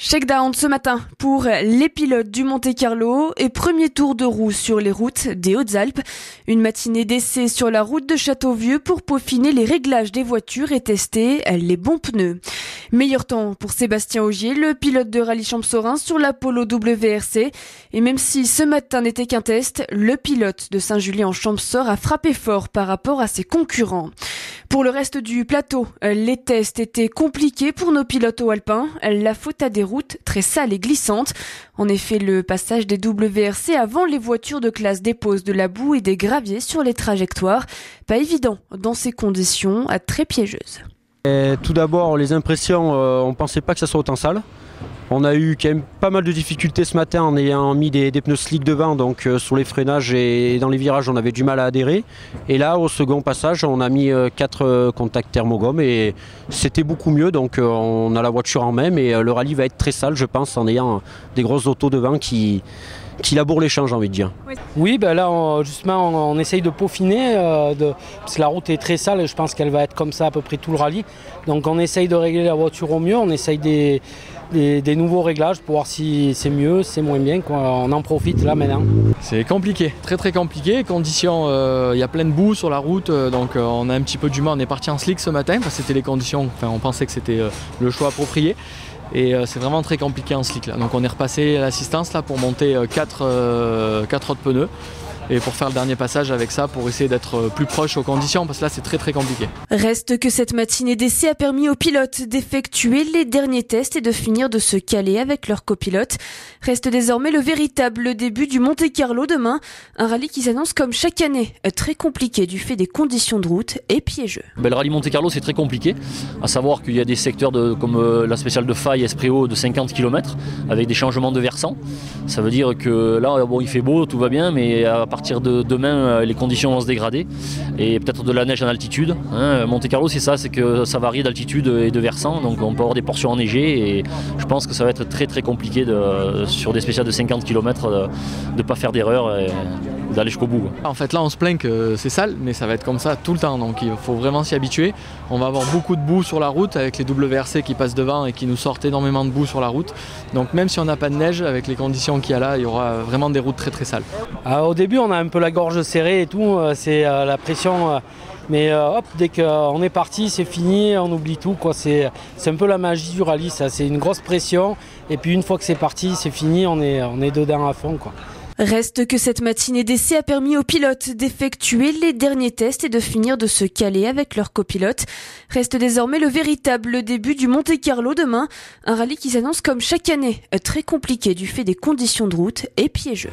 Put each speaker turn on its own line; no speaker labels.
Shakedown ce matin pour les pilotes du Monte-Carlo et premier tour de roue sur les routes des Hautes-Alpes. Une matinée d'essai sur la route de Châteauvieux pour peaufiner les réglages des voitures et tester les bons pneus. Meilleur temps pour Sébastien Ogier, le pilote de rallye Champsaurins sur la Polo WRC. Et même si ce matin n'était qu'un test, le pilote de Saint-Julien-en-Champsaur a frappé fort par rapport à ses concurrents. Pour le reste du plateau, les tests étaient compliqués pour nos pilotes au alpin. La faute à des routes très sales et glissantes. En effet, le passage des WRC avant les voitures de classe dépose de la boue et des graviers sur les trajectoires. Pas évident dans ces conditions très piégeuses.
Tout d'abord, les impressions, on pensait pas que ça soit autant sale. On a eu quand même pas mal de difficultés ce matin en ayant mis des pneus slick devant, donc sur les freinages et dans les virages on avait du mal à adhérer. Et là au second passage on a mis 4 contacts thermogommes et c'était beaucoup mieux, donc on a la voiture en main, mais le rallye va être très sale je pense en ayant des grosses autos devant qui labourent l'échange, j'ai envie de dire.
Oui, là justement on essaye de peaufiner, parce que la route est très sale et je pense qu'elle va être comme ça à peu près tout le rallye. Donc on essaye de régler la voiture au mieux, on essaye des nouveaux réglages pour voir si c'est mieux, c'est moins bien, quoi. On en profite là maintenant.
C'est compliqué, très compliqué. Conditions, il y a plein de boue sur la route, donc on a un petit peu du mal. On est parti en slick ce matin parce que c'était les conditions, on pensait que c'était le choix approprié. Et c'est vraiment très compliqué en slick là. Donc on est repassé à l'assistance là pour monter 4 autres pneus. Et pour faire le dernier passage avec ça, pour essayer d'être plus proche aux conditions, parce que là c'est très compliqué.
Reste que cette matinée d'essai a permis aux pilotes d'effectuer les derniers tests et de finir de se caler avec leur copilote. Reste désormais le véritable début du Monte-Carlo demain, un rallye qui s'annonce comme chaque année très compliqué du fait des conditions de route et piégeux.
Le rallye Monte-Carlo c'est très compliqué, à savoir qu'il y a des secteurs comme la spéciale de Faille, Espréau de 50 km avec des changements de versant. Ça veut dire que là il fait beau, tout va bien, mais à partir de demain, les conditions vont se dégrader et peut-être de la neige en altitude. Monte-Carlo c'est ça, c'est que ça varie d'altitude et de versant, donc on peut avoir des portions enneigées et je pense que ça va être très compliqué sur des spéciales de 50 km de ne pas faire d'erreur et d'aller jusqu'au bout.
En fait là on se plaint que c'est sale, mais ça va être comme ça tout le temps, donc il faut vraiment s'y habituer. On va avoir beaucoup de boue sur la route avec les WRC qui passent devant et qui nous sortent énormément de boue sur la route. Donc même si on n'a pas de neige, avec les conditions qu'il y a là, il y aura vraiment des routes très sales.
Au début on a un peu la gorge serrée et tout, c'est la pression, mais dès qu'on est parti c'est fini, on oublie tout, quoi. C'est un peu la magie du rallye, ça. C'est une grosse pression et puis une fois que c'est parti c'est fini, on est dedans à fond, quoi.
Reste que cette matinée d'essai a permis aux pilotes d'effectuer les derniers tests et de finir de se caler avec leur copilote. Reste désormais le véritable début du Monte-Carlo demain, un rallye qui s'annonce comme chaque année très compliqué du fait des conditions de route et piégeux.